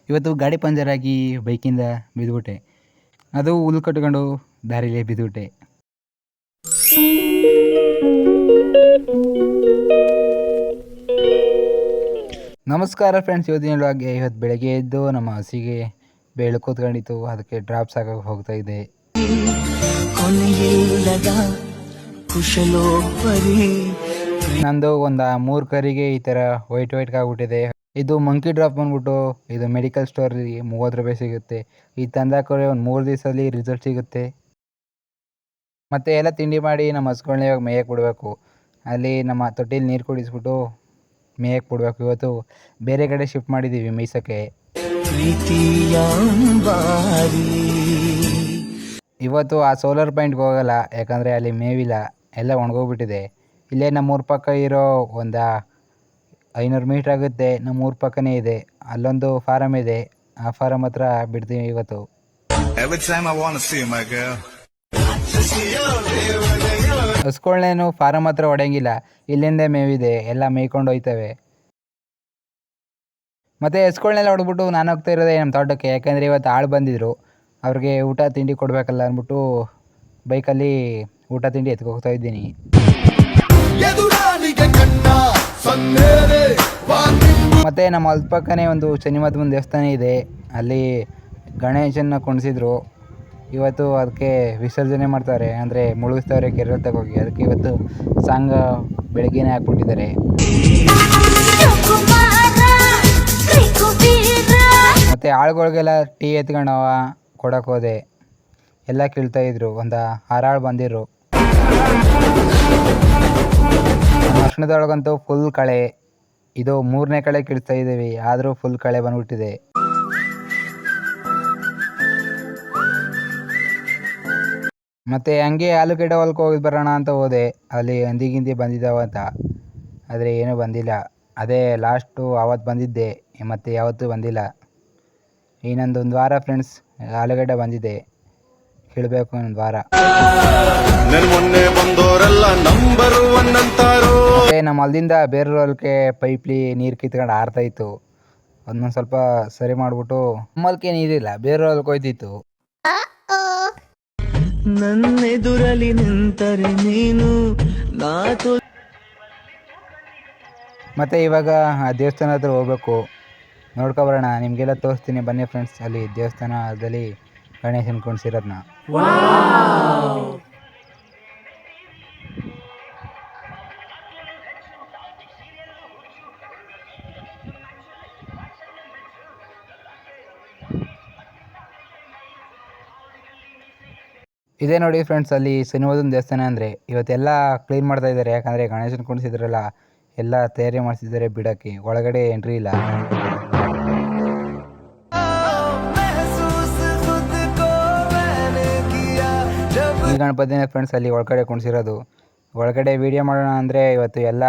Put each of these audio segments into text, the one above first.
ಇವತ್ತು ಗಾಡಿ ಪಂಚರ್ ಆಗಿ ಬೈಕಿಂದ ಬಿದ್ದುಬಿಟ್ಟೆ. ಅದು ಹುಲ್ಲು ಕಟ್ಕೊಂಡು ದಾರಿಲೇ ಬಿದ್ದುಬಿಟ್ಟೆ. ನಮಸ್ಕಾರ ಫ್ರೆಂಡ್ಸ್, ಇವತ್ತು ಬೆಳಗ್ಗೆ ಎದ್ದು ನಮ್ಮ ಹಸಿಗೆ ಬೇಳೆ ಕೂತ್ಕೊಂಡಿತ್ತು, ಅದಕ್ಕೆ ಡ್ರಾಪ್ಸ್ ಹಾಕಕ್ಕೆ ಹೋಗ್ತಾ ಇದ್ದೆ. ನಂದು ಒಂದು 3 ಕರಿಗೆ ಈ ಥರ ವೈಟ್ ಆಗ್ಬಿಟ್ಟಿದೆ. ಇದು ಮಂಕಿ ಡ್ರಾಪ್ ಬಂದ್ಬಿಟ್ಟು ಇದು ಮೆಡಿಕಲ್ ಸ್ಟೋರಲ್ಲಿ 30 ರೂಪಾಯಿ ಸಿಗುತ್ತೆ. ಈ ತಂದಾಕೋರೆ ಒಂದು 3 ದಿವಸದಲ್ಲಿ ರಿಸಲ್ಟ್ ಸಿಗುತ್ತೆ. ಮತ್ತು ಎಲ್ಲ ತಿಂಡಿ ಮಾಡಿ ನಮ್ಮ ಹಸುಗಳನ್ನ ಇವಾಗ ಮೇಯಕ್ಕೆ ಬಿಡಬೇಕು. ಅಲ್ಲಿ ನಮ್ಮ ತೊಟ್ಟಿಲಿ ನೀರು ಕುಡಿಸ್ಬಿಟ್ಟು ಮೇಯಕ್ಕೆ ಬಿಡಬೇಕು. ಇವತ್ತು ಬೇರೆ ಕಡೆ ಶಿಫ್ಟ್ ಮಾಡಿದ್ದೀವಿ ಮೇಯ್ಸೋಕ್ಕೆ. ಇವತ್ತು ಆ ಸೋಲಾರ್ ಪಾಯಿಂಟ್ಗೆ ಹೋಗಲ್ಲ, ಯಾಕಂದರೆ ಅಲ್ಲಿ ಮೇವಿಲ್ಲ, ಎಲ್ಲ ಒಣಗೋಗ್ಬಿಟ್ಟಿದೆ. ಇಲ್ಲೇ ನಮ್ಮೂರ ಪಕ್ಕ ಇರೋ ಒಂದು 500 ಮೀಟ್ರ್ ಆಗುತ್ತೆ, ನಮ್ಮೂರ ಪಕ್ಕನೇ ಇದೆ. ಅಲ್ಲೊಂದು ಫಾರಮ್ ಇದೆ, ಆ ಫಾರಮ್ ಹತ್ರ ಬಿಡ್ತೀವಿ ಇವತ್ತು. ಹಸ್ಗಳನ್ನೇನು ಫಾರಮ್ ಹತ್ರ ಹೊಡೆಯಂಗಿಲ್ಲ, ಇಲ್ಲಿಂದ ಮೇವಿದೆ, ಎಲ್ಲ ಮೇಯ್ಕೊಂಡು ಹೋಯ್ತವೆ. ಮತ್ತು ಹಸ್ಗಳನ್ನೆಲ್ಲ ಹೊಡೆದ್ಬಿಟ್ಟು ನಾನು ಹೋಗ್ತಾ ಇರೋದೆ ನಮ್ಮ ತೋಟಕ್ಕೆ, ಯಾಕಂದರೆ ಇವತ್ತು ಆಳು ಬಂದಿದ್ದರು. ಅವ್ರಿಗೆ ಊಟ ತಿಂಡಿ ಕೊಡಬೇಕಲ್ಲ ಅಂದ್ಬಿಟ್ಟು ಬೈಕಲ್ಲಿ ಊಟ ತಿಂಡಿ ಎತ್ಕೋಗ್ತಾ ಇದ್ದೀನಿ. ಮತ್ತು ನಮ್ಮ ಹೊಲದ ಪಕ್ಕನೇ ಒಂದು ಶನಿಮಹಾತ್ಮನ ದೇವಸ್ಥಾನ ಇದೆ, ಅಲ್ಲಿ ಗಣೇಶನ ಕುಣಿಸಿದ್ರು. ಇವತ್ತು ಅದಕ್ಕೆ ವಿಸರ್ಜನೆ ಮಾಡ್ತಾರೆ, ಅಂದರೆ ಮುಳುಗಿಸ್ತಾರೆ ಕೆರೆ ತಗೋಗಿ. ಅದಕ್ಕೆ ಇವತ್ತು ಸಾಂಗ ಬೆಳಗ್ಗೆನೇ ಹಾಕ್ಬಿಟ್ಟಿದ್ದಾರೆ. ಮತ್ತು ಆಳುಗಳಿಗೆಲ್ಲ ಟೀ ಎತ್ಕೊಂಡವ ಕೊಡಕ್ಕೆ ಹೋದೆ, ಎಲ್ಲ ಕೀಳ್ತಾಯಿದ್ರು. ಒಂದು 6 ಆಳು ಬಂದಿರು. ಅರ್ಶಿಣದೊಳಗಂತೂ ಫುಲ್ ಕಳೆ. ಇದು 3ನೇ ಕಳೆ ಕೀಳ್ತಾ ಇದ್ದೀವಿ, ಆದರೂ ಫುಲ್ ಕಳೆ ಬಂದ್ಬಿಟ್ಟಿದೆ. ಮತ್ತು ಹಂಗೆ ಆಲೂಗಡ್ಡೆ ಹೊಲಕ್ಕೆ ಹೋಗಿ ಬರೋಣ ಅಂತ ಹೋದೆ, ಅಲ್ಲಿ ಹಂದಿ ಬಂದಿದ್ದಾವೆ ಅಂತ, ಆದರೆ ಏನೂ ಬಂದಿಲ್ಲ. ಅದೇ ಲಾಸ್ಟು ಆವತ್ತು ಬಂದಿದ್ದೆ, ಮತ್ತು ಯಾವತ್ತೂ ಬಂದಿಲ್ಲ. ಇನ್ನೊಂದು ವಾರ ಫ್ರೆಂಡ್ಸ್ ಆಲೂಗಡ್ಡೆ ಬಂದಿದೆ, ಕೀಳಬೇಕು ಇನ್ನೊಂದು ವಾರ. ಮತ್ತು ನಮ್ಮ ಹೊಲದಿಂದ ಬೇರೆ ಹೊಲಕ್ಕೆ ಪೈಪ್ಲಿ ನೀರು ಕಿತ್ಕೊಂಡು ಆರ್ತಾಯಿತ್ತು. ಅದನ್ನ ಸ್ವಲ್ಪ ಸರಿ ಮಾಡಿಬಿಟ್ಟು ನಮ್ಮಲ್ಕೆ ನೀರಿಲ್ಲ, ಬೇರೆ ಹೊಲಕ್ಕೆ ಹೋಯ್ತಿತ್ತು. ನನ್ನೆದುರಲ್ಲಿ ನಿಂತರೆ ನೀನು ಮತ್ತು ಇವಾಗ ಆ ದೇವಸ್ಥಾನ ಹತ್ರ ಹೋಗ್ಬೇಕು, ನೋಡ್ಕೊಬರೋಣ. ನಿಮಗೆಲ್ಲ ತೋರಿಸ್ತೀನಿ ಬನ್ನಿ ಫ್ರೆಂಡ್ಸ್, ಅಲ್ಲಿ ದೇವಸ್ಥಾನದಲ್ಲಿ ಗಣೇಶನ ಕುಣಿಸಿರೋದನ್ನ. ಇದೇ ನೋಡಿ ಫ್ರೆಂಡ್ಸ್, ಅಲ್ಲಿ ಶನಿವಾರದ ದೇವಸ್ಥಾನ ಅಂದರೆ ಇವತ್ತೆಲ್ಲ ಕ್ಲೀನ್ ಮಾಡ್ತಾ ಇದ್ದಾರೆ, ಯಾಕಂದರೆ ಗಣೇಶನ ಕುಣಿಸಿದ್ರಲ್ಲ, ಎಲ್ಲ ತಯಾರಿ ಮಾಡಿಸಿದ್ದಾರೆ ಬಿಡೋಕ್ಕೆ. ಒಳಗಡೆ ಎಂಟ್ರಿ ಇಲ್ಲ. ಈ ಗಣಪತಿನೇ ಫ್ರೆಂಡ್ಸ್ ಅಲ್ಲಿ ಒಳಗಡೆ ಕುಣಿಸಿರೋದು. ಒಳಗಡೆ ವೀಡಿಯೋ ಮಾಡೋಣ ಅಂದರೆ ಇವತ್ತು ಎಲ್ಲ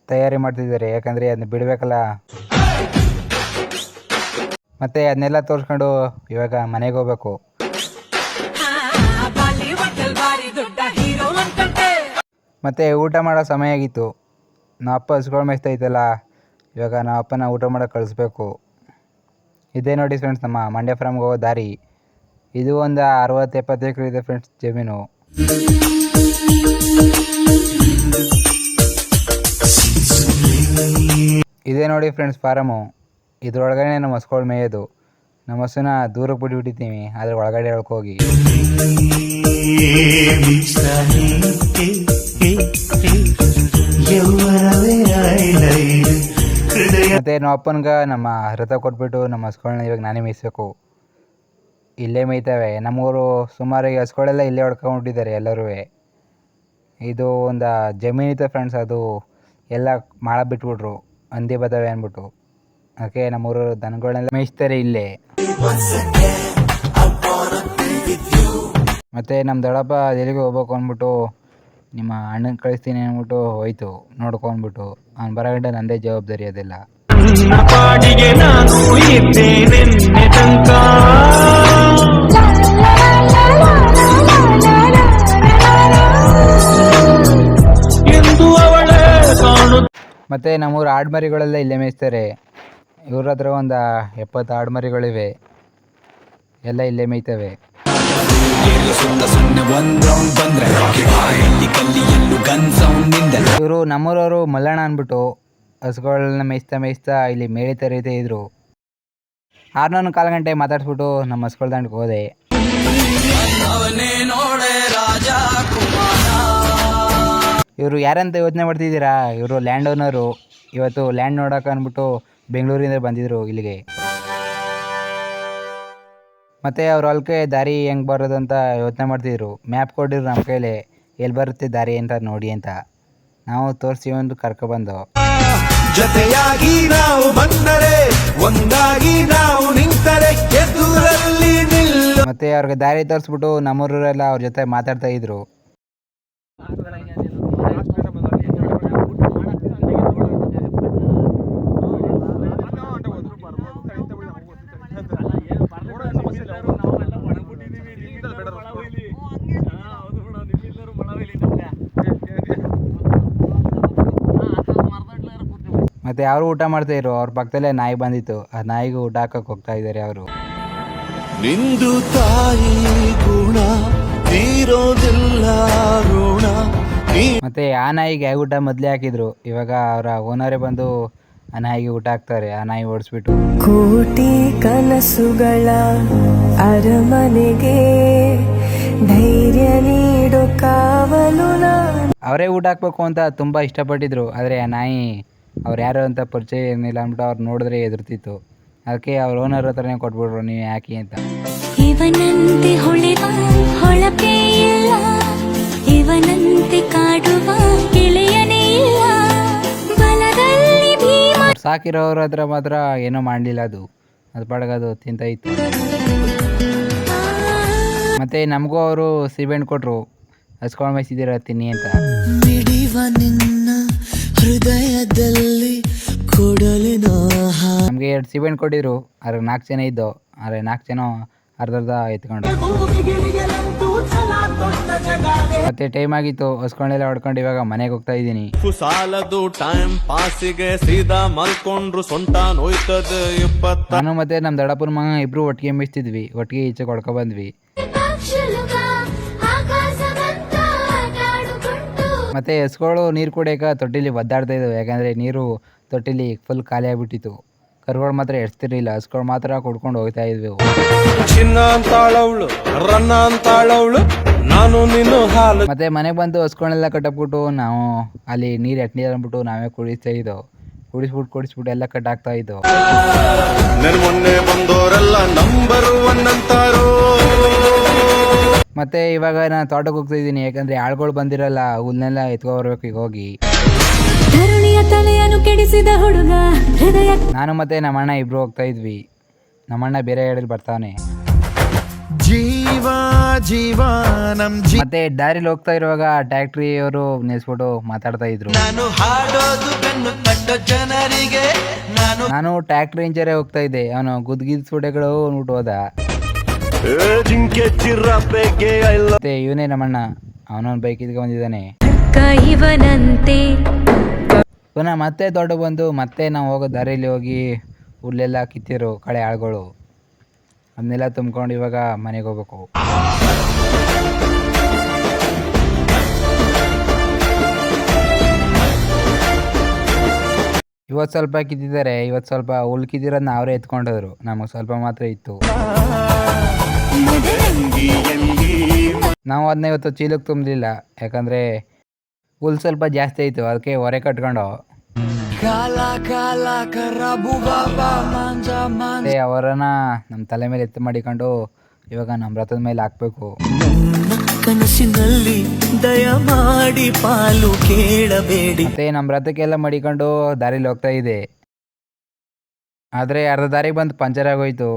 ತಯಾರಿ ಮಾಡ್ತಿದ್ದಾರೆ, ಯಾಕಂದರೆ ಅದನ್ನ ಬಿಡಬೇಕಲ್ಲ. ಮತ್ತು ಅದನ್ನೆಲ್ಲ ತೋರಿಸ್ಕೊಂಡು ಇವಾಗ ಮನೆಗೆ ಹೋಗ್ಬೇಕು. ಮತ್ತು ಊಟ ಮಾಡೋ ಸಮಯ ಆಗಿತ್ತು. ನಮ್ಮ ಅಪ್ಪ ಹಸುಗಳು ಮೇಯ್ಸ್ತಾ ಇತ್ತಲ್ಲ, ಇವಾಗ ನಮ್ಮ ಅಪ್ಪನ ಊಟ ಮಾಡೋಕೆ ಕಳಿಸ್ಬೇಕು. ಇದೇ ನೋಡಿ ಫ್ರೆಂಡ್ಸ್ ನಮ್ಮ ಮಂಡ್ಯ ಫಾರಮ್ಗೆ ಹೋಗೋ ದಾರಿ. ಇದು ಒಂದು 60-70 ಎಕರೆ ಇದೆ ಫ್ರೆಂಡ್ಸ್ ಜಮೀನು. ಇದೇ ನೋಡಿ ಫ್ರೆಂಡ್ಸ್ ಫಾರಮು. ಇದ್ರೊಳಗಡೆ ನಮ್ಮ ಹಸುಗಳು ಮೇಯೋದು. ನಮ್ಮ ಹಸುನ ದೂರಕ್ಕೆ ಬಿಟ್ಬಿಟ್ಟಿದ್ದೀವಿ, ಆದರೆ ಒಳಗಡೆ ಹೋಗಿ. ಮತ್ತು ನಮ್ಮ ಅಪ್ಪನಿಗೆ ನಮ್ಮ ರಥ ಕೊಟ್ಬಿಟ್ಟು ನಮ್ಮ ಹಸುಗಳನ್ನ ಇವಾಗ ನಾನೇ ಮೇಯಿಸ್ಬೇಕು. ಇಲ್ಲೇ ಮೇಯ್ತವೆ ನಮ್ಮೂರು. ಸುಮಾರು ಹಸುಗಳೆಲ್ಲ ಇಲ್ಲೇ ಹೊಡ್ಕೊಂಡ್ಬಿಟ್ಟಿದ್ದಾರೆ ಎಲ್ಲರೂ. ಇದು ಒಂದು ಜಮೀನಿತ್ತು ಫ್ರೆಂಡ್ಸ್, ಅದು ಎಲ್ಲ ಮಾಳ ಬಿಟ್ಬಿಟ್ರು, ಹಂದಿ ಬರ್ತವೆ ಅಂದ್ಬಿಟ್ಟು. ಅದಕ್ಕೆ ನಮ್ಮೂರು ದನಗಳನ್ನೆಲ್ಲ ಮೇಯಿಸ್ತಾರೆ ಇಲ್ಲೇ. ಮತ್ತು ನಮ್ಮ ದೊಡ್ಡಪ್ಪ ಎಲ್ಲಿಗೆ ಹೋಗ್ಬೇಕು ಅಂದ್ಬಿಟ್ಟು ನಿಮ್ಮ ಅಣ್ಣನ ಕಳಿಸ್ತೀನಿ ಅಂದ್ಬಿಟ್ಟು ಹೋಯ್ತು ನೋಡ್ಕೊಂಡ್ಬಿಟ್ಟು. ಅವ್ನು ಬರೋಗಂಟೆ ನನ್ನದೇ ಜವಾಬ್ದಾರಿ ಅದೆಲ್ಲ. ಮತ್ತು ನಮ್ಮೂರು ಆಡ್ಮರಿಗಳೆಲ್ಲ ಇಲ್ಲೇ ಮೇಯಿಸ್ತಾರೆ. ಇವ್ರ ಹತ್ರ ಒಂದು 70 ಆಡುಮರಿಗಳಿವೆ. ಎಲ್ಲ ಇಲ್ಲೇ ಮೇಯ್ತವೆ. ಇವರು ನಮ್ಮೂರವರು ಮಲ್ಲಣ್ಣ ಅಂದ್ಬಿಟ್ಟು ಹಸುಗಳನ್ನ ಮೇಯಿಸ್ತಾ ಇಲ್ಲಿ ಮೇಳಿ ತರೀತಾ ಇದ್ರು. 6:45 ಗಂಟೆ ಮಾತಾಡ್ಸ್ಬಿಟ್ಟು ನಮ್ಮ ಹಸುಗಳ ದಂಡಕ್ಕೆ ಹೋದೆ. ಇವರು ಯಾರಂತ ಯೋಚನೆ ಮಾಡ್ತಿದ್ದೀರಾ? ಇವರು ಲ್ಯಾಂಡ್ ಓನರು. ಇವತ್ತು ಲ್ಯಾಂಡ್ ನೋಡೋಕೆ ಅಂದ್ಬಿಟ್ಟು ಬೆಂಗಳೂರಿಂದ ಬಂದಿದ್ರು ಇಲ್ಲಿಗೆ. ಮತ್ತು ಅವ್ರ ಹೊಲಕ್ಕೆ ದಾರಿ ಹೆಂಗೆ ಬರೋದು ಅಂತ ಯೋಚನೆ ಮಾಡ್ತಿದ್ರು. ಮ್ಯಾಪ್ ಕೊಟ್ಟಿದ್ರು ನಮ್ಮ ಕೈಲಿ, ಎಲ್ಲಿ ಬರುತ್ತೆ ದಾರಿ ಅಂತ ನೋಡಿ ಅಂತ. ನಾವು ತೋರಿಸಿ ಒಂದು ಕರ್ಕೊಬಂದು ಜೊತೆಯಾಗಿ ನಾವು ಬಂದರೆ ಒಂದಾಗಿ ನಾವು ನಿಂತರೆ ಎದುರಲ್ಲಿ ನಿಲ್ಲು. ಮತ್ತೆ ಅವ್ರಿಗೆ ದಾರಿ ತೋರಿಸ್ಬಿಟ್ಟು ನಮ್ಮೂರೆಲ್ಲ ಅವ್ರ ಜೊತೆ ಮಾತಾಡ್ತಾ ಇದ್ರು. ಮತ್ತೆ ಅವರು ಊಟ ಮಾಡ್ತಾ ಇದ್ರು. ಅವ್ರ ಪಕ್ಕದಲ್ಲೇ ನಾಯಿ ಬಂದಿತ್ತು. ಆ ನಾಯಿಗೂ ಊಟ ಹಾಕಕ್ಕೆ ಹೋಗ್ತಾ ಇದ್ದಾರೆ ಅವರು. ನಿಂದು ತಾಯಿ ಗುಣ ತೀರೋದಿಲ್ಲ ಋಣ. ಮತ್ತೆ ಆ ನಾಯಿಗೆ ಊಟ ಮೊದಲೇ ಹಾಕಿದ್ರು. ಇವಾಗ ಅವರ ಓನರೇ ಬಂದು ಆ ನಾಯಿಗೆ ಊಟ ಹಾಕ್ತಾರೆ. ಆ ನಾಯಿ ಓಡಿಸ್ಬಿಟ್ಟು ಕೋಟಿ ಕನಸುಗಳ ಅರಮನೆಗೆ ಧೈರ್ಯ ನೀಡು ಕಾವಲು. ಅವರೇ ಊಟ ಹಾಕ್ಬೇಕು ಅಂತ ತುಂಬ ಇಷ್ಟಪಟ್ಟಿದ್ರು. ಆದರೆ ಆ ನಾಯಿ ಅವ್ರು ಯಾರು ಅಂತ ಪರಿಚಯ ಏನಿಲ್ಲ ಅಂದ್ಬಿಟ್ಟು ಅವ್ರು ನೋಡಿದ್ರೆ ಎದುರ್ತಿತ್ತು. ಅದಕ್ಕೆ ಅವ್ರ ಓನರ್ ಹತ್ರನೇ ಕೊಟ್ಬಿಟ್ರು, ನೀವು ಯಾಕೆ ಅಂತ. ಇವನಂತೆ ಹೊಳೆವ ಹೊಳಪೇ ಇಲ್ಲ, ಇವನಂತೆ ಕಾಡುವ ಗೆಳೆಯನೇ ಇಲ್ಲ, ಬಲದಲ್ಲಿ ಭೀಮ. ಸಾಕಿರೋರ ಹತ್ರ ಮಾತ್ರ ಏನೋ ಮಾಡಲಿಲ್ಲ. ಅದು ಪಾಡಗದು ತಿಂತ ಇತ್ತು. ಮತ್ತೆ ನಮಗೂ ಅವರು ಸಿಬೆಂಡ್ ಕೊಟ್ಟರು, ಹಸ್ಕೊಂಡು ಮೇಯಿಸಿದ್ದೀರ ತಿನ್ನಿ ಅಂತ. ಹೃದಯದಲ್ಲಿ ನಮಗೆ 2 ಸಿಬೆಂಡ್ ಕೊಟ್ಟಿದ್ರು. ಅದ್ರ 4 ಜನ ಇದ್ದು. ಆದರೆ 4 ಜನ ಅರ್ಧ ಎತ್ಕೊಂಡು. ಮತ್ತೆ ಟೈಮ್ ಆಗಿತ್ತು, ಹಸ್ಕೊಂಡೆಲ್ಲ ಹೊಡ್ಕೊಂಡು ಇವಾಗ ಮನೆಗೆ ಹೋಗ್ತಾ ಇದ್ದೀನಿ. ನಾನು ಮತ್ತೆ ನಮ್ಮ ದೊಡ್ಡಪ್ಪನ ಮಗ ಇಬ್ರು ಒಟ್ಟಿಗೆ ಮೇಯಿಸ್ತಿದ್ವಿ. ಒಟ್ಟಿಗೆ ಈಚೆ ಕೊಡ್ಕೊ ಬಂದ್ವಿ. ಮತ್ತೆ ಹಸುಗಳು ನೀರು ಕುಡಿಯೋಕೆ ತೊಟ್ಟಿಲಿ ಒದ್ದಾಡ್ತಾ ಇದ್ದವು. ಯಾಕಂದರೆ ನೀರು ತೊಟ್ಟಿಲಿ ಫುಲ್ ಖಾಲಿ ಆಗಿಬಿಟ್ಟಿತ್ತು. ಕರುಗಳು ಮಾತ್ರ ಎಡ್ಸ್ತಿರ್ಲಿಲ್ಲ, ಹಸುಗಳು ಮಾತ್ರ ಕುಡ್ಕೊಂಡು ಹೋಗ್ತಾ ಇದ್ವಿ. ಮತ್ತೆ ಮನೆಗೆ ಬಂದು ಹಸ್ಗಳನ್ನೆಲ್ಲ ಕಟ್ಟಬಿಟ್ಟು ನಾವು ಅಲ್ಲಿ ನೀರು ಎಟ್ನಿ ಅಂದ್ಬಿಟ್ಟು ನಾವೇ ಕುಡಿಸ್ತಾ ಇದ್ದವು. ಕುಡಿಸ್ಬಿಟ್ಟು ಎಲ್ಲ ಕಟ್ಟಾಗ್ತಾ ಇದ್ದವು. ಮತ್ತೆ ಇವಾಗ ನಾನು ತೋಟಕ್ಕೆ ಹೋಗ್ತಾ ಇದ್ದೀನಿ. ಯಾಕಂದ್ರೆ ಆಳ್ಗಳು ಬಂದಿರಲ್ಲ, ಹುಲ್ನೆಲ್ಲ ಎತ್ಕೊ ಬರ್ಬೇಕು ಈಗ ಹೋಗಿ. ನಾನು ಮತ್ತೆ ನಮ್ಮಣ್ಣ ಇಬ್ರು ಹೋಗ್ತಾ ಇದ್ವಿ. ನಮ್ಮಣ್ಣ ಬೇರೆ ಹೇಳಿ ಬರ್ತಾನೆ. ಮತ್ತೆ ದಾರಿಲಿ ಹೋಗ್ತಾ ಇರುವಾಗ ಟ್ಯಾಕ್ಟ್ರಿ ಅವರು ನಿಲ್ಸ್ಬಿಟ್ಟು ಮಾತಾಡ್ತಾ ಇದ್ರು. ನಾನು ಟ್ಯಾಕ್ಟ್ರಿ ಇಂಜರೇ ಹೋಗ್ತಾ ಇದ್ದೆ. ಅವನು ಗುದ್ಗಿದ್ಸ್ಬಿಟ್ಟೆಗಳು ಅಂದ್ಬಿಟ್ಟು ಹೋದ. ಮತ್ತೆ ಇವನೇ ನಮ್ಮಣ್ಣ, ಅವನೊಂದು ಬೈಕ್ ಇದ್ಕೊಂಡು ಬಂದಿದ್ದಾನೆ. ಪುನಃ ಮತ್ತೆ ದೊಡ್ಡ ಬಂದು ಮತ್ತೆ ನಾವು ಹೋಗೋ ದಾರಿಯಲ್ಲಿ ಹೋಗಿ ಹುಲ್ಲೆಲ್ಲ ಕಿತ್ತಿರು ಕಳೆ ಆಳುಗಳು, ಅದನ್ನೆಲ್ಲ ತುಂಬ್ಕೊಂಡು ಇವಾಗ ಮನೆಗೆ ಹೋಗ್ಬೇಕು. ಇವತ್ತು ಸ್ವಲ್ಪ ಕಿತ್ತಿದ್ದಾರೆ. ಇವತ್ತು ಸ್ವಲ್ಪ ಹುಲ್ ಕಿತ್ತಿರೋದನ್ನ ಅವರೇ ಎತ್ಕೊಂಡೋದ್ರು. ನಮಗೆ ಸ್ವಲ್ಪ ಮಾತ್ರ ಇತ್ತು. ನಾವು ಅದನ್ನ ಇವತ್ತು ಚೀಲಕ್ಕೆ ತುಂಬಲಿಲ್ಲ. ಯಾಕಂದರೆ ಹುಲ್ ಸ್ವಲ್ಪ ಜಾಸ್ತಿ ಆಯಿತು, ಅದಕ್ಕೆ ಹೊರೆ ಕಟ್ಕೊಂಡು ಅವರನ್ನ ನಮ್ಮ ತಲೆ ಮೇಲೆ ಎತ್ತು ಮಾಡಿಕೊಂಡು ಇವಾಗ ನಮ್ಮ ರಥದ ಮೇಲೆ ಹಾಕ್ಬೇಕು. ಕನಸಿನಲ್ಲಿ ದಯ ಮಾಡಿ ಪಾಲು ಕೇಳಬೇಡಿ. ಮತ್ತೆ ನಮ್ಮ ರಥಕ್ಕೆಲ್ಲ ಮಡಿಕೊಂಡು ದಾರಿಲಿ ಹೋಗ್ತಾ ಇದೆ. ಆದರೆ ಅರ್ಧ ದಾರಿಗೆ ಬಂದು ಪಂಚರ್ ಆಗೋಯ್ತು.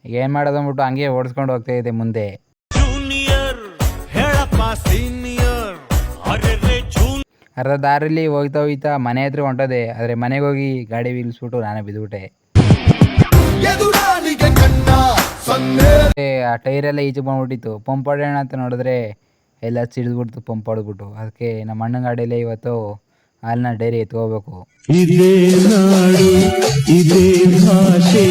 ಏನು ಮಾಡೋದು ಅಂದ್ಬಿಟ್ಟು ಹಂಗೆ ಓಡಿಸ್ಕೊಂಡು ಹೋಗ್ತಾ ಇದೆ ಮುಂದೆ. ಅರ್ಧ ದಾರಿಲಿ ಹೋಗ್ತಾ ಮನೆ ಹತ್ರ ಹೊಂಟೋದೆ. ಆದರೆ ಮನೆಗೆ ಹೋಗಿ ಗಾಡಿ ನಿಲ್ಲಿಸ್ಬಿಟ್ಟು ನಾನೇ ಬಿದ್ದುಬಿಟ್ಟೆ. ಆ ಟೈರೆಲ್ಲ ಈಚೆ ಬಂದ್ಬಿಟ್ಟಿತ್ತು. ಪಂಪ್ ಹೊಡೆಯೋಣ ಅಂತ ನೋಡಿದ್ರೆ ಎಲ್ಲ ಸಿಡಿದ್ಬಿಡ್ತು ಪಂಪ್ ಹೊಡೆದ್ಬಿಟ್ಟು. ಅದಕ್ಕೆ ನಮ್ಮ ಅಣ್ಣನ ಗಾಡಿಯಲ್ಲೇ ಇವತ್ತು ಹಾಲನ್ನ ಡೈರಿ ಎತ್ಕೋಬೇಕು. ಇದೇ ನಾಡು ಇದೇ ಭಾಷೆ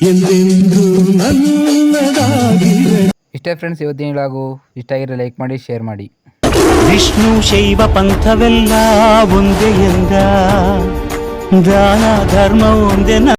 ಎಂದೆಂದೂ ನನ್ನದಾಗಿದೆ. ಇಷ್ಟೇ ಫ್ರೆಂಡ್ಸ್ ಇವತ್ತಿನ ವ್ಲಾಗು. ಇಷ್ಟ ಆಗಿದ್ರೆ ಲೈಕ್ ಮಾಡಿ, ಶೇರ್ ಮಾಡಿ. ವಿಷ್ಣು ಶೈವ ಪಂಥವೆಲ್ಲ ಒಂದೇ ಎಂದ, ದಾನ ಧರ್ಮ ಒಂದೇ.